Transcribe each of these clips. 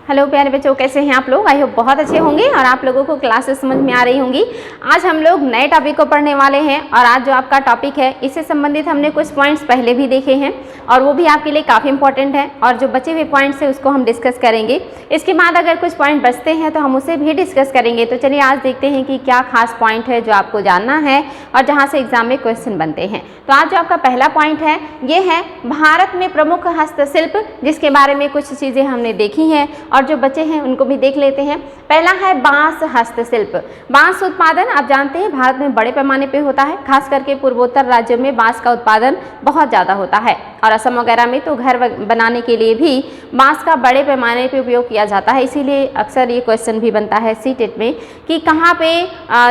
Hello प्यारे बच्चों, कैसे हैं आप लोग। आई होप बहुत अच्छे होंगे और आप लोगों को क्लासेस समझ में आ रही होंगी। आज हम लोग नए टॉपिक को पढ़ने वाले हैं और आज जो आपका टॉपिक है इससे संबंधित हमने कुछ पॉइंट्स पहले भी देखे हैं और वो भी आपके लिए काफ़ी इंपॉर्टेंट है और जो बचे हुए पॉइंट्स हैं उसको हम डिस्कस करेंगे। इसके बाद अगर कुछ पॉइंट बचते हैं तो हम उसे भी डिस्कस करेंगे। तो चलिए आज देखते हैं कि क्या खास पॉइंट है जो आपको जानना है और जहाँ से एग्जाम में क्वेश्चन बनते हैं। तो आज जो आपका पहला पॉइंट है ये है भारत में प्रमुख हस्तशिल्प, जिसके बारे में कुछ चीज़ें हमने देखी हैं और जो बचे हैं उनको भी देख लेते हैं। पहला है बांस हस्तशिल्प। बांस उत्पादन आप जानते हैं भारत में बड़े पैमाने पे होता है, खास करके पूर्वोत्तर राज्यों में बांस का उत्पादन बहुत ज़्यादा होता है और असम वगैरह में तो घर बनाने के लिए भी बांस का बड़े पैमाने पे उपयोग किया जाता है। इसीलिए अक्सर ये क्वेश्चन भी बनता है सीटेट में कि कहाँ पे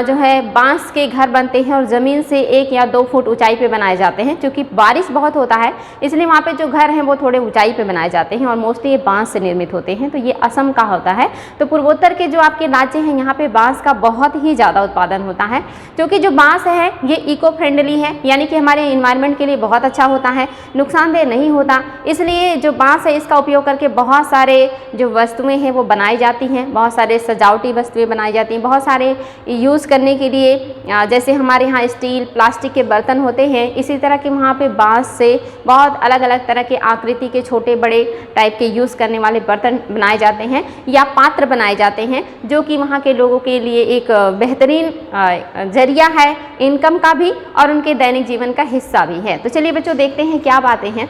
जो है बांस के घर बनते हैं और ज़मीन से 1 या 2 फुट ऊंचाई पे बनाए जाते हैं। क्योंकि बारिश बहुत होता है इसलिए वहाँ पे जो घर हैं वो थोड़े ऊंचाई पे बनाए जाते हैं और मोस्टली ये बांस से निर्मित होते हैं। तो ये असम का होता है। तो पूर्वोत्तर के जो आपके राज्य हैं यहाँ पे बांस का बहुत ही ज़्यादा उत्पादन होता है, क्योंकि जो बांस है ये इको फ्रेंडली है, यानी कि हमारे इन्वायरमेंट के लिए बहुत अच्छा होता है, नुकसानदेह नहीं होता। इसलिए जो बांस है इसका उपयोग करके बहुत सारे जो वस्तुएं हैं वो बनाई जाती हैं, बहुत सारे सजावटी वस्तुएं बनाई जाती हैं, बहुत सारे यूज़ करने के लिए जैसे हमारे यहाँ स्टील प्लास्टिक के बर्तन होते हैं, इसी तरह के वहाँ पे बांस से बहुत अलग अलग तरह के आकृति के छोटे बड़े टाइप के यूज़ करने वाले बर्तन बनाए जाते हैं या पात्र बनाए जाते हैं, जो कि वहाँ के लोगों के लिए एक बेहतरीन जरिया है इनकम का भी और उनके दैनिक जीवन का हिस्सा भी है। तो चलिए बच्चों देखते हैं क्या बातें हैं।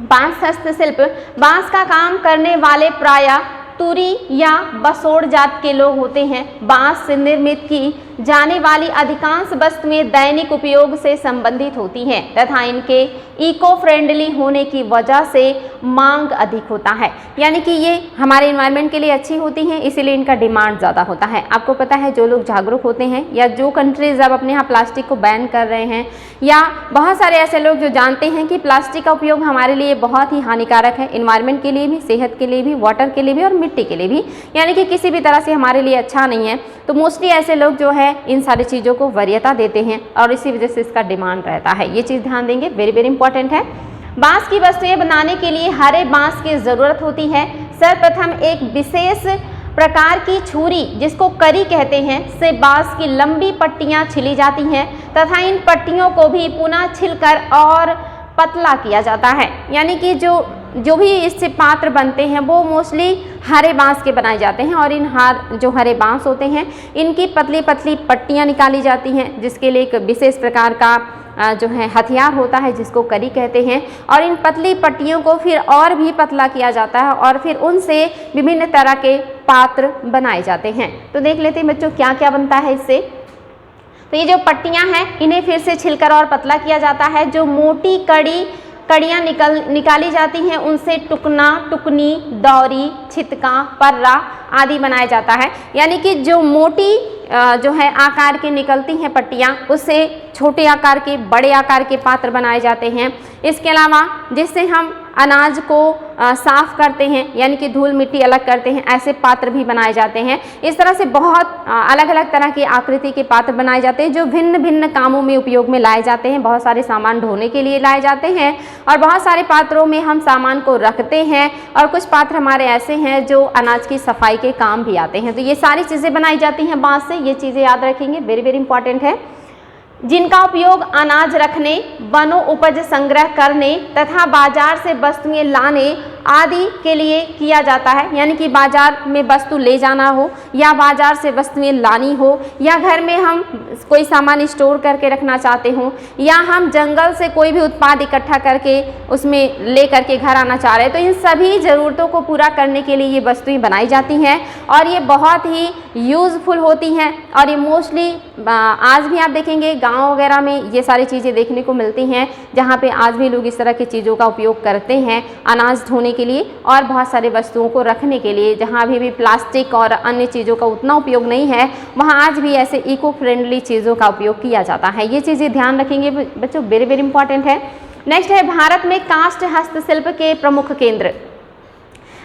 बांस हस्तशिल्प, बांस का काम करने वाले प्रायः तुरी या बसोड़ जात के लोग होते हैं। बांस से निर्मित की जाने वाली अधिकांश वस्तुएं दैनिक उपयोग से संबंधित होती हैं तथा इनके इको फ्रेंडली होने की वजह से मांग अधिक होता है, यानी कि ये हमारे इन्वायरमेंट के लिए अच्छी होती हैं, इसीलिए इनका डिमांड ज़्यादा होता है। आपको पता है जो लोग जागरूक होते हैं या जो कंट्रीज अब अपने यहाँ प्लास्टिक को बैन कर रहे हैं या बहुत सारे ऐसे लोग जो जानते हैं कि प्लास्टिक का उपयोग हमारे लिए बहुत ही हानिकारक है, इन्वायरमेंट के लिए भी, सेहत के लिए भी, वाटर के लिए भी और मिट्टी के लिए भी, यानी कि किसी भी तरह से हमारे लिए अच्छा नहीं है। तो मोस्टली ऐसे लोग जो है इन सारी चीज़ों को वरीयता देते हैं और इसी वजह से इसका डिमांड रहता है। ये चीज़ ध्यान देंगे, वेरी वेरी इंपॉर्टेंट है। बांस की वस्तुएं बनाने के लिए हरे बांस की ज़रूरत होती है। सर्वप्रथम एक विशेष प्रकार की छुरी जिसको करी कहते हैं से बांस की लंबी पट्टियां छिली जाती हैं तथा इन पट्टियों को भी पुनः छिलकर और पतला किया जाता है, यानी कि जो भी इससे पात्र बनते हैं वो मोस्टली हरे बांस के बनाए जाते हैं और इन जो हरे बांस होते हैं इनकी पतली पतली पट्टियां निकाली जाती हैं, जिसके लिए एक विशेष प्रकार का जो है हथियार होता है जिसको करी कहते हैं और इन पतली पट्टियों को फिर और भी पतला किया जाता है और फिर उनसे विभिन्न तरह के पात्र बनाए जाते हैं। तो देख लेते हैं बच्चों क्या क्या बनता है इससे। तो ये जो पट्टियां हैं इन्हें फिर से छिलकर और पतला किया जाता है। जो मोटी कड़ियाँ निकाली जाती हैं उनसे टुकना, टुकनी, दौरी, छितका, पर्रा आदि बनाया जाता है, यानी कि जो मोटी जो है आकार की निकलती हैं पट्टियाँ उससे छोटे आकार के, बड़े आकार के पात्र बनाए जाते हैं। इसके अलावा जिससे हम अनाज को साफ करते हैं, यानी कि धूल मिट्टी अलग करते हैं, ऐसे पात्र भी बनाए जाते हैं। इस तरह से बहुत अलग अलग तरह की आकृति के पात्र बनाए जाते हैं जो भिन्न भिन्न कामों में उपयोग में लाए जाते हैं। बहुत सारे सामान ढोने के लिए लाए जाते हैं और बहुत सारे पात्रों में हम सामान को रखते हैं और कुछ पात्र हमारे ऐसे हैं जो अनाज की सफाई के काम भी आते हैं। तो ये सारी चीज़ें बनाई जाती हैं बांस से, ये चीज़ें याद रखेंगे, वेरी वेरी इंपॉर्टेंट है। जिनका उपयोग अनाज रखने, वनों उपज संग्रह करने तथा बाजार से वस्तुएं लाने आदि के लिए किया जाता है, यानी कि बाजार में वस्तु ले जाना हो या बाजार से वस्तुएं लानी हो या घर में हम कोई सामान स्टोर करके रखना चाहते हो या हम जंगल से कोई भी उत्पाद इकट्ठा करके उसमें ले करके घर आना चाह रहे हैं, तो इन सभी ज़रूरतों को पूरा करने के लिए ये वस्तुएं बनाई जाती हैं और ये बहुत ही यूज़फुल होती हैं और ये मोस्टली आज भी आप देखेंगे गाँव वगैरह में ये सारी चीज़ें देखने को मिलती हैं, जहाँ पे आज भी लोग इस तरह की चीज़ों का उपयोग करते हैं अनाज धोने के लिए और बहुत सारे वस्तुओं को रखने के लिए। जहाँ अभी भी प्लास्टिक और अन्य चीज़ों का उतना उपयोग नहीं है वहाँ आज भी ऐसे इको फ्रेंडली चीज़ों का उपयोग किया जाता है। ये चीज़ें ध्यान रखेंगे बच्चों, वेरी वेरी इंपॉर्टेंट है। नेक्स्ट है भारत में काष्ठ हस्तशिल्प के प्रमुख केंद्र।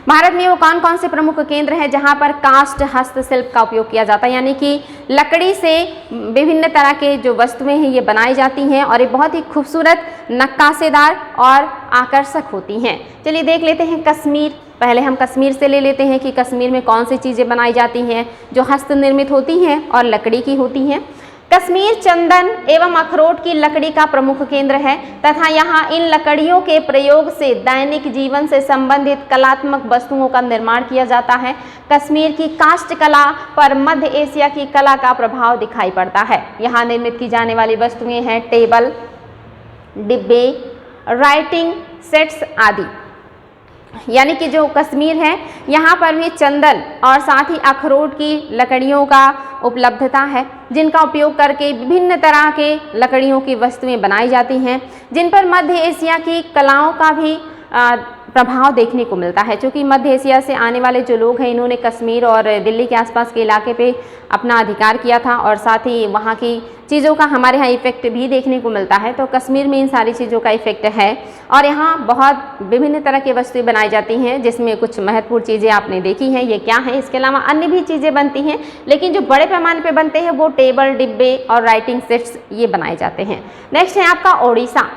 भारत में वो कौन कौन से प्रमुख केंद्र हैं जहाँ पर काष्ठ हस्तशिल्प का उपयोग किया जाता है, यानी कि लकड़ी से विभिन्न तरह के जो वस्तुएं हैं ये बनाई जाती हैं और ये बहुत ही खूबसूरत, नक्काशीदार और आकर्षक होती हैं। चलिए देख लेते हैं कश्मीर। पहले हम कश्मीर से ले लेते हैं कि कश्मीर में कौन सी चीज़ें बनाई जाती हैं जो हस्त निर्मित होती हैं और लकड़ी की होती हैं। कश्मीर चंदन एवं अखरोट की लकड़ी का प्रमुख केंद्र है तथा यहाँ इन लकड़ियों के प्रयोग से दैनिक जीवन से संबंधित कलात्मक वस्तुओं का निर्माण किया जाता है। कश्मीर की काष्ठ कला पर मध्य एशिया की कला का प्रभाव दिखाई पड़ता है। यहाँ निर्मित की जाने वाली वस्तुएं हैं टेबल, डिब्बे, राइटिंग सेट्स आदि। यानी कि जो कश्मीर है यहाँ पर भी चंदन और साथ ही अखरोट की लकड़ियों का उपलब्धता है, जिनका उपयोग करके विभिन्न तरह के लकड़ियों की वस्तुएं बनाई जाती हैं, जिन पर मध्य एशिया की कलाओं का भी प्रभाव देखने को मिलता है। क्योंकि मध्य एशिया से आने वाले जो लोग हैं इन्होंने कश्मीर और दिल्ली के आसपास के इलाके पे अपना अधिकार किया था और साथ ही वहाँ की चीज़ों का हमारे यहाँ इफेक्ट भी देखने को मिलता है। तो कश्मीर में इन सारी चीज़ों का इफेक्ट है और यहाँ बहुत विभिन्न तरह की वस्तुएं बनाई जाती हैं, जिसमें कुछ महत्वपूर्ण चीज़ें आपने देखी हैं, ये क्या है। इसके अलावा अन्य भी चीज़ें बनती हैं, लेकिन जो बड़े पैमाने पर बनते हैं वो टेबल, डिब्बे और राइटिंग सेट्स ये बनाए जाते हैं। नेक्स्ट है आपका ओडिशा।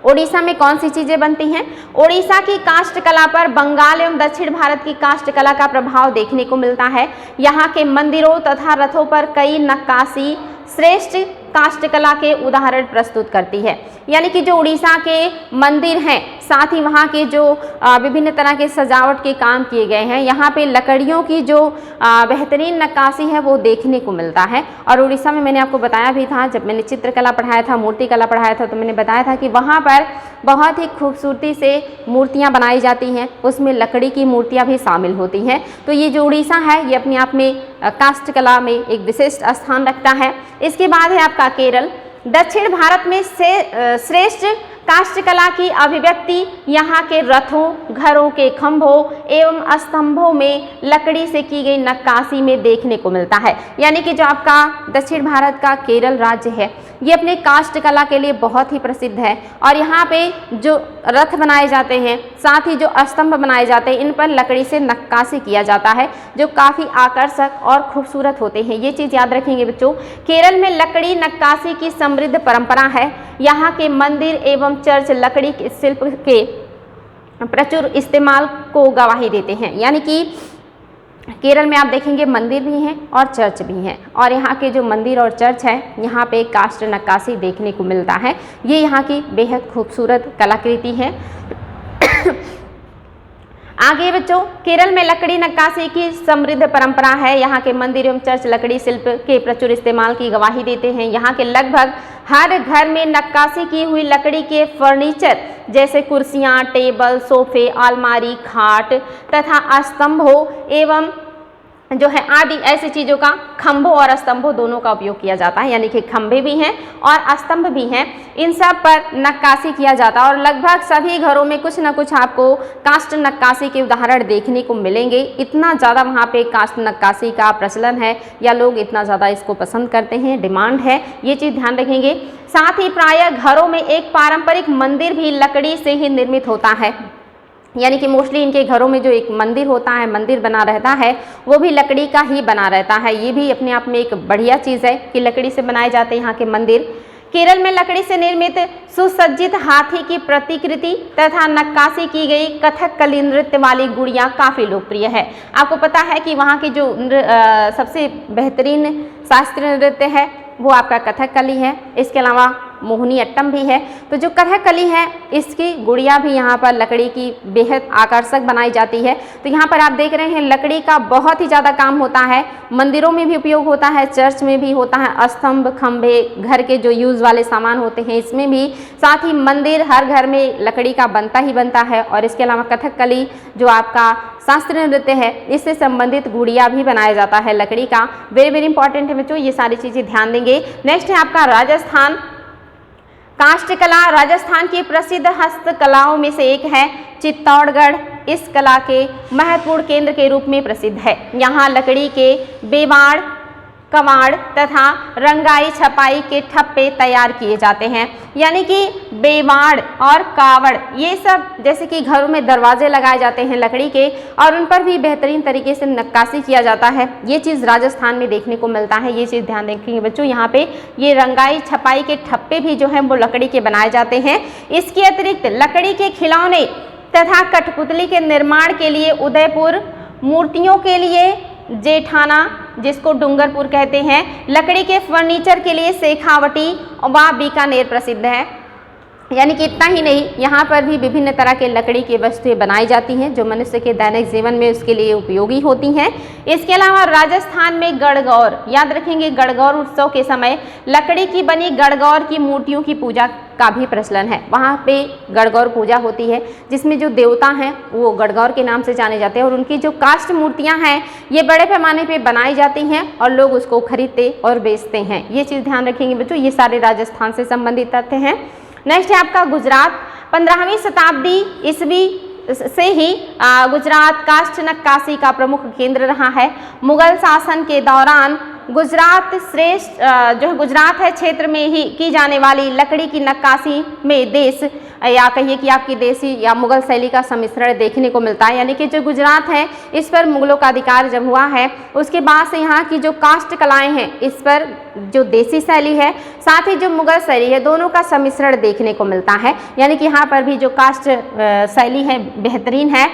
ओडिशा में कौन सी चीज़ें बनती हैं? ओडिशा की काष्ठ कला पर बंगाल एवं दक्षिण भारत की काष्ठ कला का प्रभाव देखने को मिलता है। यहाँ के मंदिरों तथा रथों पर कई नक्काशी श्रेष्ठ काष्ठ कला के उदाहरण प्रस्तुत करती है। यानी कि जो उड़ीसा के मंदिर हैं, साथ ही वहाँ के जो विभिन्न तरह के सजावट के काम किए गए हैं, यहाँ पे लकड़ियों की जो बेहतरीन नक्काशी है वो देखने को मिलता है। और उड़ीसा में मैंने आपको बताया भी था, जब मैंने चित्रकला पढ़ाया था, मूर्ति कला पढ़ाया था, तो मैंने बताया था कि वहाँ पर बहुत ही खूबसूरती से मूर्तियाँ बनाई जाती हैं, उसमें लकड़ी की मूर्तियाँ भी शामिल होती हैं। तो ये जो उड़ीसा है ये अपने आप में काष्ठ कला में एक विशिष्ट स्थान रखता है। इसके बाद है आपका केरल। दक्षिण भारत में से श्रेष्ठ काष्ठ कला की अभिव्यक्ति यहाँ के रथों, घरों के खंभों एवं स्तंभों में लकड़ी से की गई नक्काशी में देखने को मिलता है। यानी कि जो आपका दक्षिण भारत का केरल राज्य है ये अपने काष्ठ कला के लिए बहुत ही प्रसिद्ध है और यहाँ पे जो रथ बनाए जाते हैं, साथ ही जो स्तंभ बनाए जाते हैं, इन पर लकड़ी से नक्काशी किया जाता है जो काफ़ी आकर्षक और खूबसूरत होते हैं। ये चीज़ याद रखेंगे बच्चों। केरल में लकड़ी नक्काशी की समृद्ध परंपरा है। यहाँ के मंदिर एवं चर्च लकड़ी के शिल्प के प्रचुर इस्तेमाल को गवाही देते हैं। यानी कि केरल में आप देखेंगे मंदिर भी हैं और चर्च भी हैं, और यहाँ के जो मंदिर और चर्च है यहाँ पे काष्ठ नक्काशी देखने को मिलता है। ये यहाँ की बेहद खूबसूरत कलाकृति है। आगे बच्चों, केरल में लकड़ी नक्काशी की समृद्ध परंपरा है। यहाँ के मंदिर एवं चर्च लकड़ी शिल्प के प्रचुर इस्तेमाल की गवाही देते हैं। यहाँ के लगभग हर घर में नक्काशी की हुई लकड़ी के फर्नीचर जैसे कुर्सियाँ, टेबल, सोफे, अलमारी, खाट तथा स्तंभों एवं जो है आदि ऐसी चीज़ों का, खंभों और स्तंभों दोनों का उपयोग किया जाता है। यानी कि खंभे भी हैं और स्तंभ भी हैं, इन सब पर नक्काशी किया जाता है और लगभग सभी घरों में कुछ ना कुछ आपको काष्ठ नक्काशी के उदाहरण देखने को मिलेंगे। इतना ज़्यादा वहाँ पे काष्ठ नक्काशी का प्रचलन है या लोग इतना ज़्यादा इसको पसंद करते हैं, डिमांड है, ये चीज़ ध्यान रखेंगे। साथ ही प्रायः घरों में एक पारंपरिक मंदिर भी लकड़ी से ही निर्मित होता है। यानी कि मोस्टली इनके घरों में जो एक मंदिर होता है, मंदिर बना रहता है, वो भी लकड़ी का ही बना रहता है। ये भी अपने आप में एक बढ़िया चीज़ है कि लकड़ी से बनाए जाते हैं यहाँ के मंदिर। केरल में लकड़ी से निर्मित सुसज्जित हाथी की प्रतिकृति तथा नक्काशी की गई कथकली नृत्य वाली गुड़िया काफ़ी लोकप्रिय है। आपको पता है कि वहाँ की जो सबसे बेहतरीन शास्त्रीय नृत्य है वो आपका कथकली है। इसके अलावा मोहिनी अट्टम भी है। तो जो कथकली है इसकी गुड़िया भी यहाँ पर लकड़ी की बेहद आकर्षक बनाई जाती है। तो यहाँ पर आप देख रहे हैं लकड़ी का बहुत ही ज़्यादा काम होता है, मंदिरों में भी उपयोग होता है, चर्च में भी होता है, स्तंभ, खंभे, घर के जो यूज़ वाले सामान होते हैं इसमें भी, साथ ही मंदिर हर घर में लकड़ी का बनता ही बनता है। और इसके अलावा कथकली जो आपका शास्त्रीय नृत्य है इससे संबंधित गुड़िया भी बनाया जाता है लकड़ी का। वेरी वेरी इंपॉर्टेंट है बच्चों, ये सारी चीज़ें ध्यान देंगे। नेक्स्ट है आपका राजस्थान। काष्ठ कला राजस्थान की प्रसिद्ध हस्तकलाओं में से एक है। चित्तौड़गढ़ इस कला के महत्वपूर्ण केंद्र के रूप में प्रसिद्ध है। यहाँ लकड़ी के बेवाड़, कबाड़ तथा रंगाई छपाई के ठप्पे तैयार किए जाते हैं। यानी कि बेवाड़ और कावड़ ये सब जैसे कि घरों में दरवाजे लगाए जाते हैं लकड़ी के और उन पर भी बेहतरीन तरीके से नक्काशी किया जाता है। ये चीज़ राजस्थान में देखने को मिलता है। ये चीज़ ध्यान रखेंगे बच्चों, यहाँ पे ये रंगाई छपाई के ठप्पे भी जो हैं वो लकड़ी के बनाए जाते हैं। इसके अतिरिक्त लकड़ी के खिलौने तथा कठपुतली के निर्माण के लिए उदयपुर, मूर्तियों के लिए जेठाना जिसको डूंगरपुर कहते हैं, लकड़ी के फर्नीचर के लिए शेखावटी व बीकानेर प्रसिद्ध है। यानी कि इतना ही नहीं, यहाँ पर भी विभिन्न तरह के लकड़ी की वस्तुएं बनाई जाती हैं जो मनुष्य के दैनिक जीवन में उसके लिए उपयोगी होती हैं। इसके अलावा राजस्थान में गणगौर, याद रखेंगे गणगौर उत्सव के समय लकड़ी की बनी गणगौर की मूर्तियों की पूजा का भी प्रचलन है। वहाँ पे गणगौर पूजा होती है जिसमें जो देवता हैं वो गणगौर के नाम से जाने जाते हैं और उनकी जो काष्ठ मूर्तियाँ हैं ये बड़े पैमाने पे बनाई जाती हैं और लोग उसको खरीदते और बेचते हैं। ये चीज़ ध्यान रखेंगे बच्चों, ये सारे राजस्थान से संबंधित तथ्य हैं। नेक्स्ट है आपका गुजरात। 15वीं शताब्दी ईस्वी से ही गुजरात काष्ठ नक्काशी का प्रमुख केंद्र रहा है। मुगल शासन के दौरान गुजरात श्रेष्ठ जो है गुजरात है क्षेत्र में ही की जाने वाली लकड़ी की नक्काशी में देश या कहिए कि आपकी देसी या मुगल शैली का सम्मिश्रण देखने को मिलता है। यानी कि जो गुजरात है इस पर मुगलों का अधिकार जब हुआ है उसके बाद से यहाँ की जो काष्ठ कलाएं हैं इस पर जो देसी शैली है साथ ही जो मुगल शैली है दोनों का सम्मिश्रण देखने को मिलता है। यानी कि यहाँ पर भी जो काष्ठ शैली है बेहतरीन है।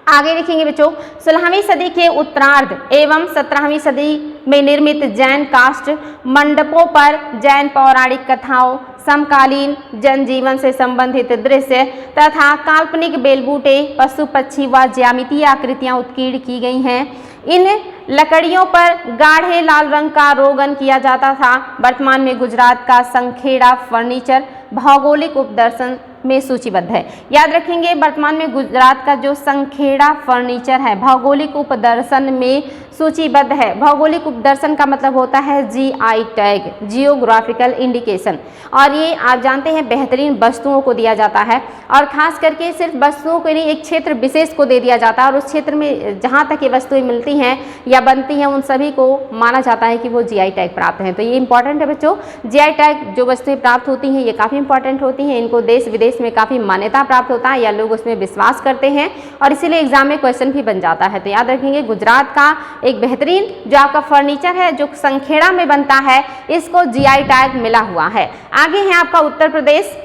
आगे देखेंगे बच्चों, 16वीं सदी के उत्तरार्ध एवं 17वीं सदी में निर्मित जैन काष्ठ मंडपों पर जैन पौराणिक कथाओं, समकालीन जनजीवन से संबंधित दृश्य तथा काल्पनिक बेलबूटे, पशु पक्षी व ज्यामितीय आकृतियां उत्कीर्ण की गई हैं। इन लकड़ियों पर गाढ़े लाल रंग का रोगन किया जाता था। वर्तमान में गुजरात का संखेड़ा फर्नीचर भौगोलिक उपदर्शन में सूचीबद्ध है। याद रखेंगे वर्तमान में गुजरात का जो संखेड़ा फर्नीचर है भौगोलिक उपदर्शन में सूचीबद्ध है। भौगोलिक उपदर्शन का मतलब होता है जीआई टैग, जियोग्राफिकल इंडिकेशन, और ये आप जानते हैं बेहतरीन वस्तुओं को दिया जाता है और खास करके सिर्फ वस्तुओं को नहीं एक क्षेत्र विशेष को दे दिया जाता है और उस क्षेत्र में जहाँ तक ये वस्तुएं मिलती हैं या बनती हैं उन सभी को माना जाता है कि वो जीआई टैग प्राप्त हैं। तो ये इंपॉर्टेंट है बच्चों, जीआई टैग जो वस्तुएं प्राप्त होती हैं ये काफ़ी इंपॉर्टेंट होती हैं। इनको देश विदेश में काफ़ी मान्यता प्राप्त होता है या लोग उसमें विश्वास करते हैं और इसीलिए एग्जाम में क्वेश्चन भी बन जाता है। तो याद रखेंगे गुजरात का एक बेहतरीन जो आपका फर्नीचर है जो संखेड़ा में बनता है इसको जीआई टैग मिला हुआ है। आगे है आपका उत्तर प्रदेश।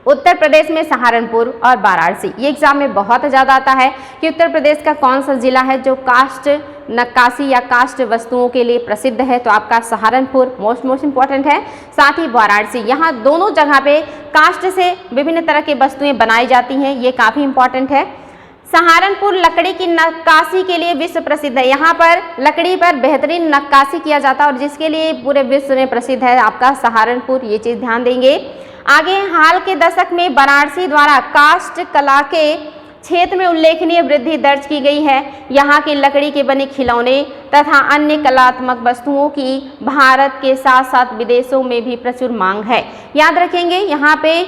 उत्तर प्रदेश में सहारनपुर और वाराणसी, ये एग्जाम में बहुत ज़्यादा आता है कि उत्तर प्रदेश का कौन सा जिला है जो काष्ठ नक्काशी या काष्ठ वस्तुओं के लिए प्रसिद्ध है। तो आपका सहारनपुर मोस्ट इंपॉर्टेंट है, साथ ही वाराणसी। यहाँ दोनों जगह पे काष्ठ से विभिन्न तरह की वस्तुएं बनाई जाती हैं, ये काफ़ी इंपॉर्टेंट है। सहारनपुर लकड़ी की नक्काशी के लिए विश्व प्रसिद्ध है। यहाँ पर लकड़ी पर बेहतरीन नक्काशी किया जाता है और जिसके लिए पूरे विश्व में प्रसिद्ध है आपका सहारनपुर, ये चीज़ ध्यान देंगे। आगे हाल के दशक में वाराणसी द्वारा काष्ठ कला के क्षेत्र में उल्लेखनीय वृद्धि दर्ज की गई है। यहाँ की लकड़ी के बने खिलौने तथा अन्य कलात्मक वस्तुओं की भारत के साथ साथ विदेशों में भी प्रचुर मांग है। याद रखेंगे यहाँ पे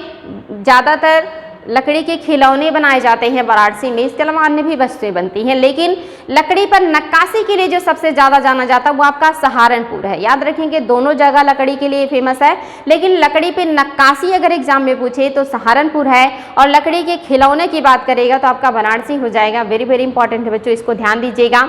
ज़्यादातर लकड़ी के खिलौने बनाए जाते हैं वाराणसी में, इसके अलावा अन्य भी वस्तुएं बनती हैं, लेकिन लकड़ी पर नक्काशी के लिए जो सबसे ज़्यादा जाना जाता है वो आपका सहारनपुर है। याद रखेंगे दोनों जगह लकड़ी के लिए फेमस है, लेकिन लकड़ी पे नक्काशी अगर एग्जाम में पूछे तो सहारनपुर है और लकड़ी के खिलौने की बात करेगा तो आपका वाराणसी हो जाएगा। वेरी इंपॉर्टेंट है बच्चों, इसको ध्यान दीजिएगा।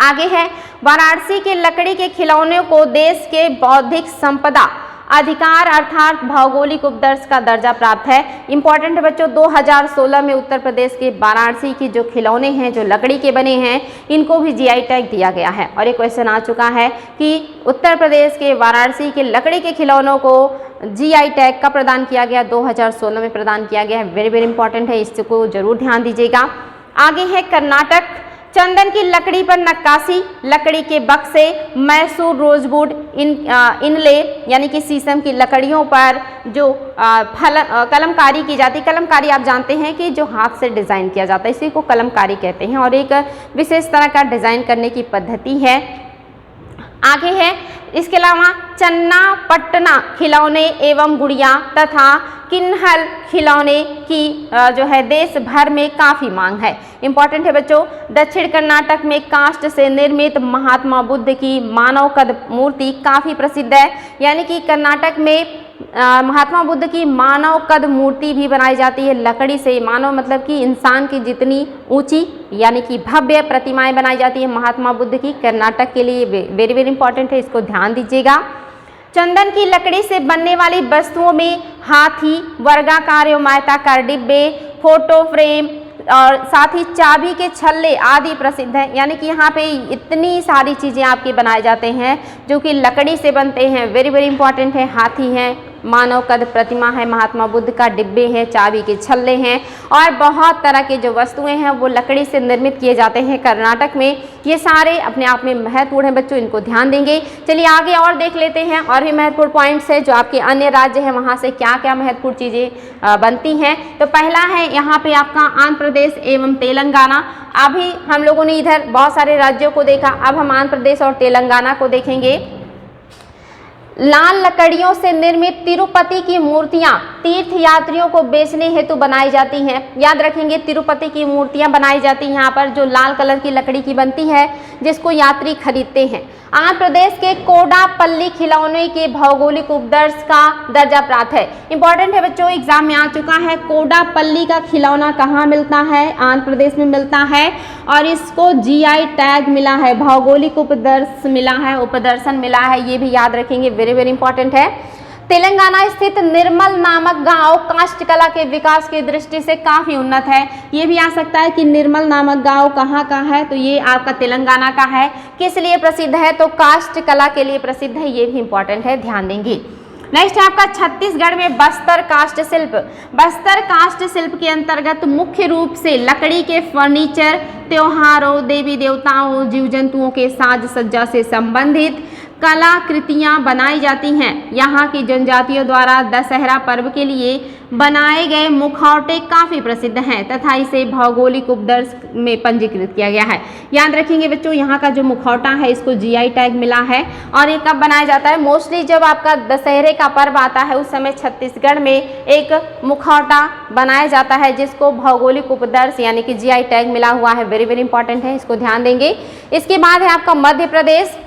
आगे है वाराणसी के लकड़ी के खिलौनों को देश के बौद्धिक संपदा अधिकार अर्थात भौगोलिक उपदर्श का दर्जा प्राप्त है। इंपॉर्टेंट है बच्चों, 2016 में उत्तर प्रदेश के वाराणसी की जो खिलौने हैं जो लकड़ी के बने हैं इनको भी जीआई टैग दिया गया है। और एक क्वेश्चन आ चुका है कि उत्तर प्रदेश के वाराणसी के लकड़ी के खिलौनों को जीआई टैग का प्रदान किया गया, 2016 में प्रदान किया गया है। वेरी इंपॉर्टेंट है, इसको जरूर ध्यान दीजिएगा। आगे है कर्नाटक। चंदन की लकड़ी पर नक्काशी, लकड़ी के बक्से, मैसूर रोजवुड इनले यानी कि शीशम की लकड़ियों पर जो कलमकारी की जाती है। कलमकारी आप जानते हैं कि जो हाथ से डिज़ाइन किया जाता है इसी को कलमकारी कहते हैं और एक विशेष तरह का डिज़ाइन करने की पद्धति है। आगे है इसके अलावा चन्ना पट्टना खिलौने एवं गुड़िया तथा किन्हल खिलौने की जो है देश भर में काफ़ी मांग है। इंपॉर्टेंट है बच्चों। दक्षिण कर्नाटक में काष्ठ से निर्मित महात्मा बुद्ध की मानव कद मूर्ति काफ़ी प्रसिद्ध है। यानी कि कर्नाटक में महात्मा बुद्ध की मानव कद मूर्ति भी बनाई जाती है लकड़ी से। मानव मतलब कि इंसान की जितनी ऊंची यानी कि भव्य प्रतिमाएं बनाई जाती है महात्मा बुद्ध की, कर्नाटक के लिए वेरी वेरी इंपॉर्टेंट है, इसको ध्यान दीजिएगा। चंदन की लकड़ी से बनने वाली वस्तुओं में हाथी, वर्गाकार एवं आयताकार डिब्बे, फोटो फ्रेम और साथ ही चाबी के छल्ले आदि प्रसिद्ध हैं। यानी कि यहाँ पे इतनी सारी चीज़ें आपके बनाए जाते हैं जो कि लकड़ी से बनते हैं। वेरी वेरी इंपॉर्टेंट है। हाथी हैं, मानव कद प्रतिमा है महात्मा बुद्ध का, डिब्बे हैं, चाबी के छल्ले हैं और बहुत तरह के जो वस्तुएं हैं वो लकड़ी से निर्मित किए जाते हैं कर्नाटक में। ये सारे अपने आप में महत्वपूर्ण हैं बच्चों, इनको ध्यान देंगे। चलिए आगे और देख लेते हैं और भी महत्वपूर्ण पॉइंट्स है जो आपके अन्य राज्य हैं वहाँ से क्या क्या महत्वपूर्ण चीज़ें बनती हैं। तो पहला है यहाँ पे आपका आंध्र प्रदेश एवं तेलंगाना। अभी हम लोगों ने इधर बहुत सारे राज्यों को देखा, अब हम आंध्र प्रदेश और तेलंगाना को देखेंगे। लाल लकड़ियों से निर्मित तिरुपति की मूर्तियां तीर्थ यात्रियों को बेचने हेतु बनाई जाती हैं। याद रखेंगे तिरुपति की मूर्तियां बनाई जाती हैं यहाँ पर, जो लाल कलर की लकड़ी की बनती है जिसको यात्री खरीदते हैं। आंध्र प्रदेश के कोडापल्ली खिलौने के भौगोलिक उपदर्श का दर्जा प्राप्त है। इंपॉर्टेंट है बच्चों, एग्जाम में आ चुका है। कोडापल्ली का खिलौना कहाँ मिलता है? आंध्र प्रदेश में मिलता है और इसको जीआई टैग मिला है, भौगोलिक उपदर्श मिला है, उपदर्शन मिला है, ये भी याद रखेंगे, वेरी वेरी इंपॉर्टेंट है। तेलंगाना स्थित निर्मल नामक गांव काष्ठकला के विकास की दृष्टि से काफ़ी उन्नत है। ये भी आ सकता है कि निर्मल नामक गांव कहाँ का है, तो ये आपका तेलंगाना का है। किस लिए प्रसिद्ध है? तो काष्ठकला के लिए प्रसिद्ध है, ये भी इंपॉर्टेंट है, ध्यान देंगे। नेक्स्ट है आपका छत्तीसगढ़ में बस्तर काष्ठ शिल्प। बस्तर काष्ठ शिल्प के अंतर्गत मुख्य रूप से लकड़ी के फर्नीचर, त्योहारों, देवी देवताओं, जीव जंतुओं के साज सज्जा से संबंधित कलाकृतियाँ बनाई जाती हैं। यहाँ की जनजातियों द्वारा दशहरा पर्व के लिए बनाए गए मुखौटे काफ़ी प्रसिद्ध हैं तथा इसे भौगोलिक उपदर्श में पंजीकृत किया गया है। याद रखेंगे बच्चों, यहाँ का जो मुखौटा है इसको जीआई टैग मिला है और ये कब बनाया जाता है? मोस्टली जब आपका दशहरे का पर्व आता है उस समय छत्तीसगढ़ में एक मुखौटा बनाया जाता है जिसको भौगोलिक उपदर्श यानी कि जीआई टैग मिला हुआ है। वेरी वेरी इंपॉर्टेंट है, इसको ध्यान देंगे। इसके बाद है आपका मध्य प्रदेश।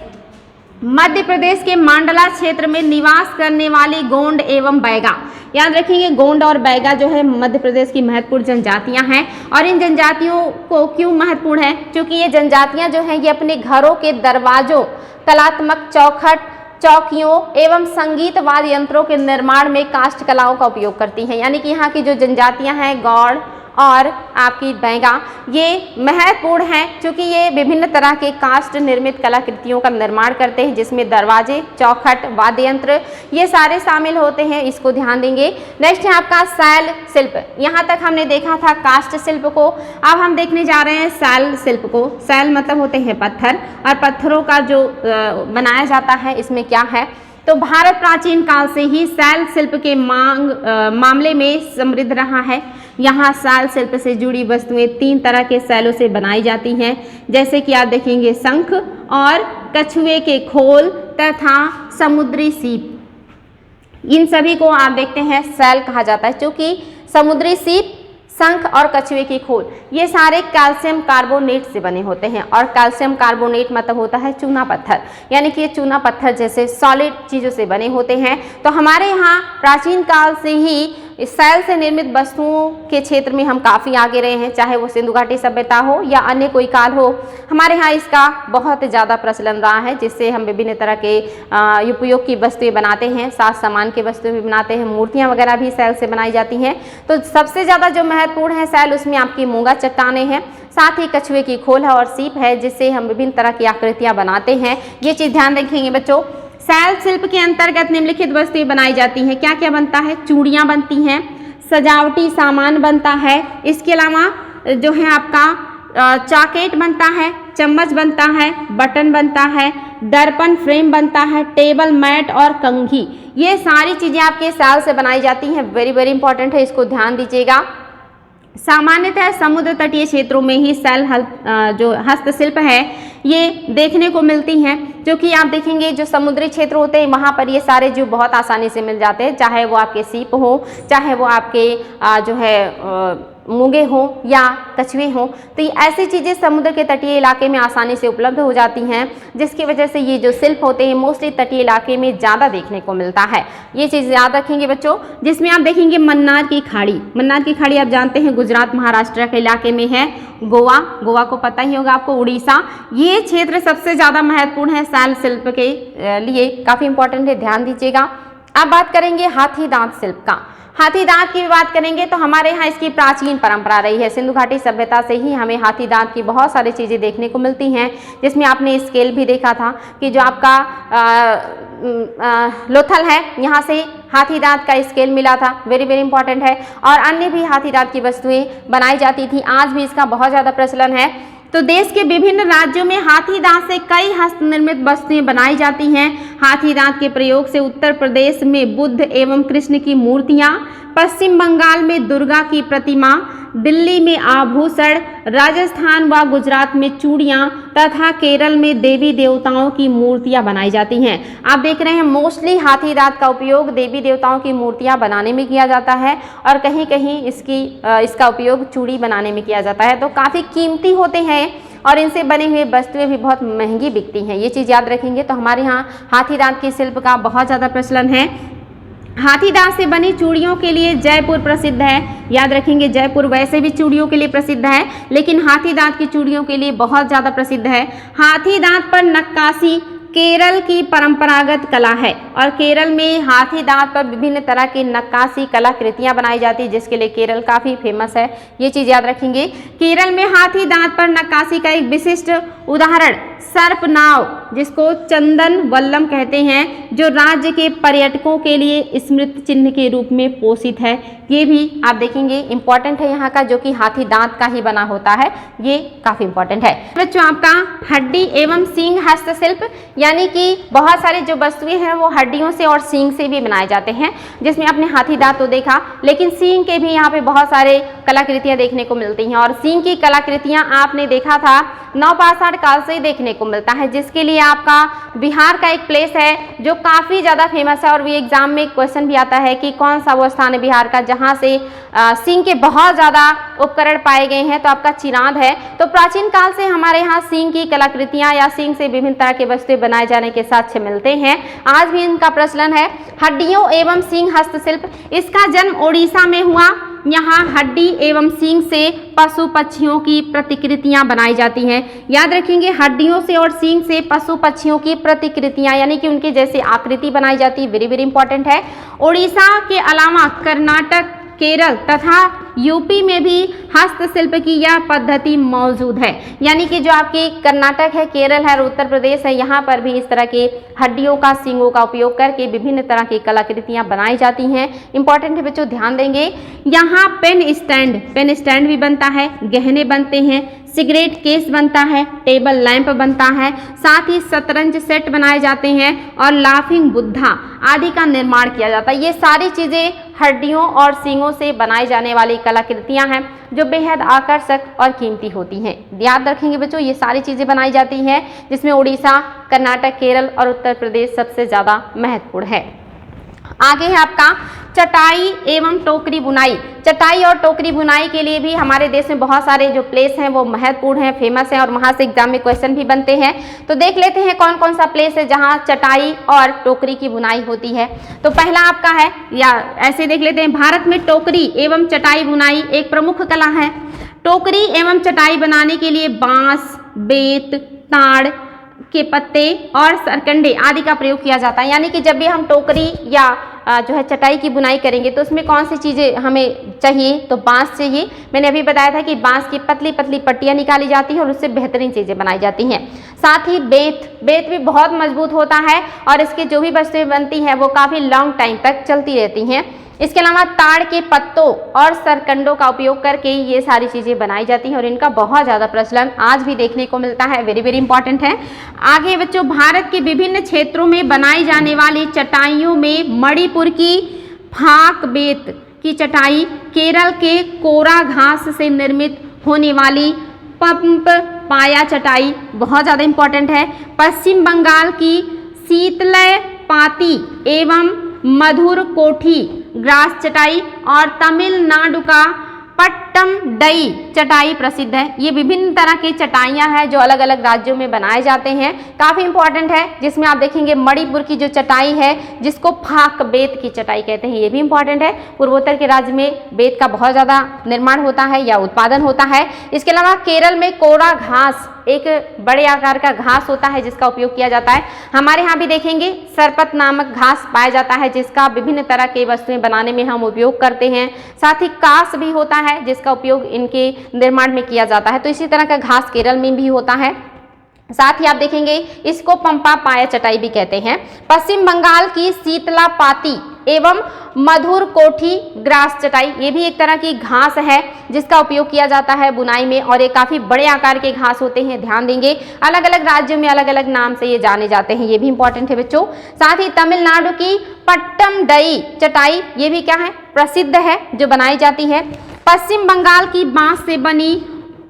मध्य प्रदेश के मांडला क्षेत्र में निवास करने वाली गोंड एवं बैगा। याद रखेंगे गोंड और बैगा जो है मध्य प्रदेश की महत्वपूर्ण जनजातियां हैं। और इन जनजातियों को क्यों महत्वपूर्ण है? क्योंकि ये जनजातियां जो हैं ये अपने घरों के दरवाजों, कलात्मक चौखट, चौकियों एवं संगीत वाद्य यंत्रों के निर्माण में काष्ठ कलाओं का उपयोग करती हैं। यानी कि यहाँ की जो जनजातियां हैं गौड़ और आपकी बैगा, ये महत्वपूर्ण हैं क्योंकि ये विभिन्न तरह के काष्ठ निर्मित कलाकृतियों का निर्माण करते हैं जिसमें दरवाजे, चौखट, वाद्य यंत्र ये सारे शामिल होते हैं, इसको ध्यान देंगे। नेक्स्ट है आपका शैल शिल्प। यहाँ तक हमने देखा था काष्ठ शिल्प को, अब हम देखने जा रहे हैं शैल शिल्प को। शैल मतलब होते हैं पत्थर, और पत्थरों का जो बनाया जाता है इसमें क्या है? तो भारत प्राचीन काल से ही शैल शिल्प के मामले में समृद्ध रहा है। यहाँ शैल शिल्प से जुड़ी वस्तुएं 3 तरह के शैलों से बनाई जाती हैं, जैसे कि आप देखेंगे शंख और कछुए के खोल तथा समुद्री सीप। इन सभी को आप देखते हैं शैल कहा जाता है, क्योंकि समुद्री सीप, शंख और कछुए की खोल ये सारे कैल्शियम कार्बोनेट से बने होते हैं। और कैल्शियम कार्बोनेट मतलब होता है चूना पत्थर, यानी कि ये चूना पत्थर जैसे सॉलिड चीज़ों से बने होते हैं। तो हमारे यहाँ प्राचीन काल से ही शैल से निर्मित वस्तुओं के क्षेत्र में हम काफ़ी आगे रहे हैं, चाहे वो सिंधु घाटी सभ्यता हो या अन्य कोई काल हो। हमारे यहाँ इसका बहुत ज़्यादा प्रचलन रहा है, जिससे हम विभिन्न तरह के उपयोग की वस्तुएं बनाते हैं, साज सामान की वस्तुएं भी बनाते हैं, मूर्तियाँ वगैरह भी शैल से बनाई जाती हैं। तो सबसे ज़्यादा जो महत्वपूर्ण है शैल, उसमें आपकी मूंगा चट्टानें हैं, साथ ही कछुए की खोल है और सीप है, जिससे हम विभिन्न तरह की आकृतियाँ बनाते हैं। ये चीज़ ध्यान रखेंगे बच्चों। शैल शिल्प के अंतर्गत निम्नलिखित वस्तुएं बनाई जाती हैं। क्या क्या बनता है? चूड़ियाँ बनती हैं, सजावटी सामान बनता है, इसके अलावा जो है आपका चॉकेट बनता है, चम्मच बनता है, बटन बनता है, दर्पण फ्रेम बनता है, टेबल मैट और कंघी, ये सारी चीज़ें आपके शैल से बनाई जाती हैं। वेरी वेरी इंपॉर्टेंट है, इसको ध्यान दीजिएगा। सामान्यतः समुद्र तटीय क्षेत्रों में ही शैल जो हस्तशिल्प है ये देखने को मिलती हैं, जो कि आप देखेंगे जो समुद्री क्षेत्र होते हैं वहाँ पर ये सारे जीव बहुत आसानी से मिल जाते हैं, चाहे वो आपके सीप हो, चाहे वो आपके जो है मूंगे हों या कछुए हों। तो ये ऐसी चीज़ें समुद्र के तटीय इलाके में आसानी से उपलब्ध हो जाती हैं, जिसकी वजह से ये जो शिल्प होते हैं मोस्टली तटीय इलाके में ज़्यादा देखने को मिलता है। ये चीज़ याद रखेंगे बच्चों। जिसमें आप देखेंगे मन्नार की खाड़ी, मन्नार की खाड़ी आप जानते हैं गुजरात महाराष्ट्र के इलाके में है। गोवा को पता ही होगा आपको, उड़ीसा, ये क्षेत्र सबसे ज़्यादा महत्वपूर्ण है शैल शिल्प के लिए, काफ़ी इंपॉर्टेंट है, ध्यान दीजिएगा। अब बात करेंगे हाथी दांत शिल्प का। हाथी दांत की बात करेंगे तो हमारे यहाँ इसकी प्राचीन परंपरा रही है। सिंधु घाटी सभ्यता से ही हमें हाथी दांत की बहुत सारी चीज़ें देखने को मिलती हैं, जिसमें आपने स्केल भी देखा था कि जो आपका लोथल है यहाँ से हाथी दांत का स्केल मिला था, वेरी वेरी इंपॉर्टेंट है। और अन्य भी हाथी दांत की वस्तुएं बनाई जाती थी, आज भी इसका बहुत ज़्यादा प्रचलन है। तो देश के विभिन्न राज्यों में हाथी दांत से कई हस्तनिर्मित वस्तुएं बनाई जाती हैं। हाथी दांत के प्रयोग से उत्तर प्रदेश में बुद्ध एवं कृष्ण की मूर्तियां, पश्चिम बंगाल में दुर्गा की प्रतिमा, दिल्ली में आभूषण, राजस्थान व गुजरात में चूड़ियाँ तथा केरल में देवी देवताओं की मूर्तियाँ बनाई जाती हैं। आप देख रहे हैं मोस्टली हाथी दांत का उपयोग देवी देवताओं की मूर्तियाँ बनाने में किया जाता है, और कहीं कहीं इसका उपयोग चूड़ी बनाने में किया जाता है। तो काफ़ी कीमती होते हैं और इनसे बनी हुई वस्तुएं भी बहुत महंगी बिकती हैं। ये चीज़ याद रखेंगे। तो हमारे यहाँ हाथी दांत के शिल्प का बहुत ज़्यादा प्रचलन है। हाथी दांत से बनी चूड़ियों के लिए जयपुर प्रसिद्ध है, याद रखेंगे। जयपुर वैसे भी चूड़ियों के लिए प्रसिद्ध है, लेकिन हाथी दांत की चूड़ियों के लिए बहुत ज़्यादा प्रसिद्ध है। हाथी दांत पर नक्काशी केरल की परंपरागत कला है, और केरल में हाथी दांत पर विभिन्न तरह की नक्काशी कलाकृतियां बनाई जाती है, जिसके लिए केरल काफ़ी फेमस है। ये चीज़ याद रखेंगे। केरल में हाथी दांत पर नक्काशी का एक विशिष्ट उदाहरण सर्प नाव, जिसको चंदन वल्लम कहते हैं, जो राज्य के पर्यटकों के लिए स्मृति चिन्ह के रूप में पोषित है। ये भी आप देखेंगे इंपॉर्टेंट है यहाँ का, जो कि हाथी दांत का ही बना होता है। ये काफ़ी इंपॉर्टेंट है। बच्चों आपका हड्डी एवं सींग हस्तशिल्प, यानी कि बहुत सारी जो वस्तुएं हैं वो हड्डियों से और सींग से भी बनाए जाते हैं, जिसमें आपने हाथी दांत तो देखा, लेकिन सींग के भी यहाँ पे बहुत सारे कलाकृतियाँ देखने को मिलती हैं। और सींग की कलाकृतियाँ आपने देखा था नवपाषाण काल से ही देखने को मिलता है, जिसके लिए आपका बिहार का एक प्लेस है जो काफ़ी ज़्यादा फेमस है, और भी एग्जाम में क्वेश्चन भी आता है कि कौन सा वो स्थान है बिहार का जहाँ से सींग के बहुत ज़्यादा उपकरण पाए गए हैं। तो आपका चिरांद है। तो प्राचीन काल से हमारे यहाँ सींग की कलाकृतियाँ या सींग से विभिन्न तरह के वस्तुएं बनाए जाने के साक्ष्य मिलते हैं, आज भी इनका प्रचलन है। हड्डियों एवं सींग हस्तशिल्प, इसका जन्म ओडिशा में हुआ। यहाँ हड्डी एवं सींग से पशु पक्षियों की प्रतिकृतियां बनाई जाती हैं। याद रखेंगे, हड्डियों से और सींग से पशु पक्षियों की प्रतिकृतियां, यानी कि उनके जैसे आकृति बनाई जाती है। वेरी वेरी इंपॉर्टेंट है। उड़ीसा के अलावा कर्नाटक, केरल तथा यूपी में भी हस्तशिल्प की यह पद्धति मौजूद है, यानी कि जो आपके कर्नाटक है, केरल है और उत्तर प्रदेश है, यहाँ पर भी इस तरह के हड्डियों का, सींगों का उपयोग करके विभिन्न तरह की कलाकृतियाँ बनाई जाती हैं। इंपॉर्टेंट है बच्चों, ध्यान देंगे। यहाँ पेन स्टैंड भी बनता है, गहने बनते हैं, सिगरेट केस बनता है, टेबल लैंप बनता है, साथ ही शतरंज सेट बनाए जाते हैं और लाफिंग बुद्धा आदि का निर्माण किया जाता है। ये सारी चीज़ें हड्डियों और सींगों से बनाई जाने वाली कलाकृतियां हैं, जो बेहद आकर्षक और कीमती होती हैं। याद रखेंगे बच्चों, ये सारी चीज़ें बनाई जाती हैं, जिसमें उड़ीसा, कर्नाटक, केरल और उत्तर प्रदेश सबसे ज़्यादा महत्वपूर्ण है। आगे है आपका चटाई एवं टोकरी बुनाई। चटाई और टोकरी बुनाई के लिए भी हमारे देश में बहुत सारे जो प्लेस हैं वो महत्वपूर्ण हैं, फेमस हैं, और वहाँ से एग्जाम में क्वेश्चन भी बनते हैं। तो देख लेते हैं कौन कौन सा प्लेस है जहाँ चटाई और टोकरी की बुनाई होती है। तो पहला आपका है, या ऐसे देख लेते हैं, भारत में टोकरी एवं चटाई बुनाई एक प्रमुख कला है। टोकरी एवं चटाई बनाने के लिए बांस, बेत, ताड़ के पत्ते और सरकंडे आदि का प्रयोग किया जाता है। यानी कि जब भी हम टोकरी या जो है चटाई की बुनाई करेंगे तो उसमें कौन सी चीज़ें हमें चाहिए, तो बांस चाहिए। मैंने अभी बताया था कि बांस की पतली पतली पट्टियाँ निकाली जाती हैं और उससे बेहतरीन चीज़ें बनाई जाती हैं। साथ ही बेत भी बहुत मजबूत होता है और इसकी जो भी वस्तुएं बनती हैं वो काफ़ी लॉन्ग टाइम तक चलती रहती हैं। इसके अलावा ताड़ के पत्तों और सरकंडों का उपयोग करके ये सारी चीज़ें बनाई जाती हैं और इनका बहुत ज़्यादा प्रचलन आज भी देखने को मिलता है। वेरी वेरी इंपॉर्टेंट है। आगे बच्चों, भारत के विभिन्न क्षेत्रों में बनाई जाने वाली चटाइयों में मणिपुर की फाक बेत की चटाई, केरल के कोरा घास से निर्मित होने वाली पंप पाया चटाई बहुत ज़्यादा इंपॉर्टेंट है। पश्चिम बंगाल की शीतलय पाती एवं मधुर कोठी ग्रास चटाई और तमिलनाडु का पट्टम डई चटाई प्रसिद्ध है। ये विभिन्न तरह की चटाइयाँ हैं जो अलग अलग राज्यों में बनाए जाते हैं, काफ़ी इंपॉर्टेंट है। जिसमें आप देखेंगे मणिपुर की जो चटाई है जिसको फाक बेत की चटाई कहते हैं, ये भी इंपॉर्टेंट है। पूर्वोत्तर के राज्य में बेत का बहुत ज़्यादा निर्माण होता है या उत्पादन होता है। इसके अलावा केरल में कोड़ा घास एक बड़े आकार का घास होता है जिसका उपयोग किया जाता है। हमारे यहाँ भी देखेंगे सरपत नामक घास पाया जाता है जिसका विभिन्न तरह के वस्तुएं बनाने में हम उपयोग करते हैं। साथ ही कांस भी होता है जिसका उपयोग इनके निर्माण में किया जाता है। तो इसी तरह का घास केरल में भी होता है। साथ ही आप देखेंगे इसको पंपा पाया चटाई भी कहते हैं। पश्चिम बंगाल की शीतला पाती एवं मधुर कोठी ग्रास चटाई, ये भी एक तरह की घास है जिसका उपयोग किया जाता है बुनाई में और ये काफ़ी बड़े आकार के घास होते हैं। ध्यान देंगे अलग अलग राज्यों में अलग अलग नाम से ये जाने जाते हैं, ये भी इंपॉर्टेंट है बच्चों। साथ ही तमिलनाडु की पट्टम डई चटाई, ये भी क्या है, प्रसिद्ध है जो बनाई जाती है। पश्चिम बंगाल की बांस से बनी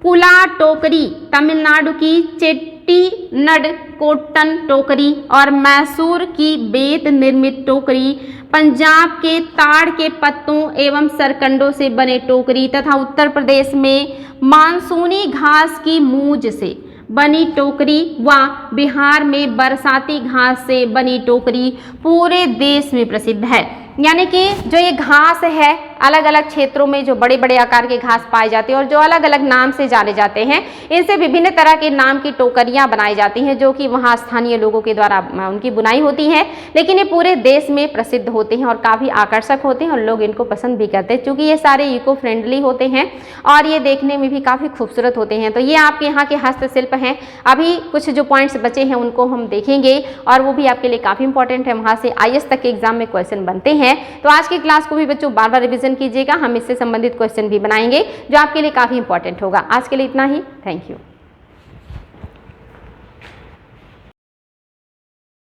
पुला टोकरी, तमिलनाडु की चेट्टीनड कोट्टन टोकरी और मैसूर की बेत निर्मित टोकरी, पंजाब के ताड़ के पत्तों एवं सरकंडों से बने टोकरी तथा उत्तर प्रदेश में मानसूनी घास की मूंज से बनी टोकरी व बिहार में बरसाती घास से बनी टोकरी पूरे देश में प्रसिद्ध है। यानी कि जो ये घास है अलग अलग क्षेत्रों में जो बड़े बड़े आकार के घास पाए जाते हैं और जो अलग अलग नाम से जाने जाते हैं, इनसे विभिन्न तरह के नाम की टोकरियां बनाई जाती हैं जो कि वहाँ स्थानीय लोगों के द्वारा उनकी बुनाई होती है। लेकिन ये पूरे देश में प्रसिद्ध होते हैं और काफ़ी आकर्षक होते हैं और लोग इनको पसंद भी करते हैं क्योंकि ये सारे इको फ्रेंडली होते हैं और ये देखने में भी काफ़ी खूबसूरत होते हैं। तो ये आपके यहाँ के हस्तशिल्प हैं। अभी कुछ जो पॉइंट्स बचे हैं उनको हम देखेंगे और वो भी आपके लिए काफ़ी इंपॉर्टेंट है। वहाँ से IAS तक के एग्जाम में क्वेश्चन बनते हैं। तो आज की क्लास को भी बच्चों बार बार रिवीजन कीजिएगा, हम इससे संबंधित क्वेश्चन भी बनाएंगे जो आपके लिए काफ़ी इंपॉर्टेंट होगा। आज के लिए इतना ही, थैंक यू।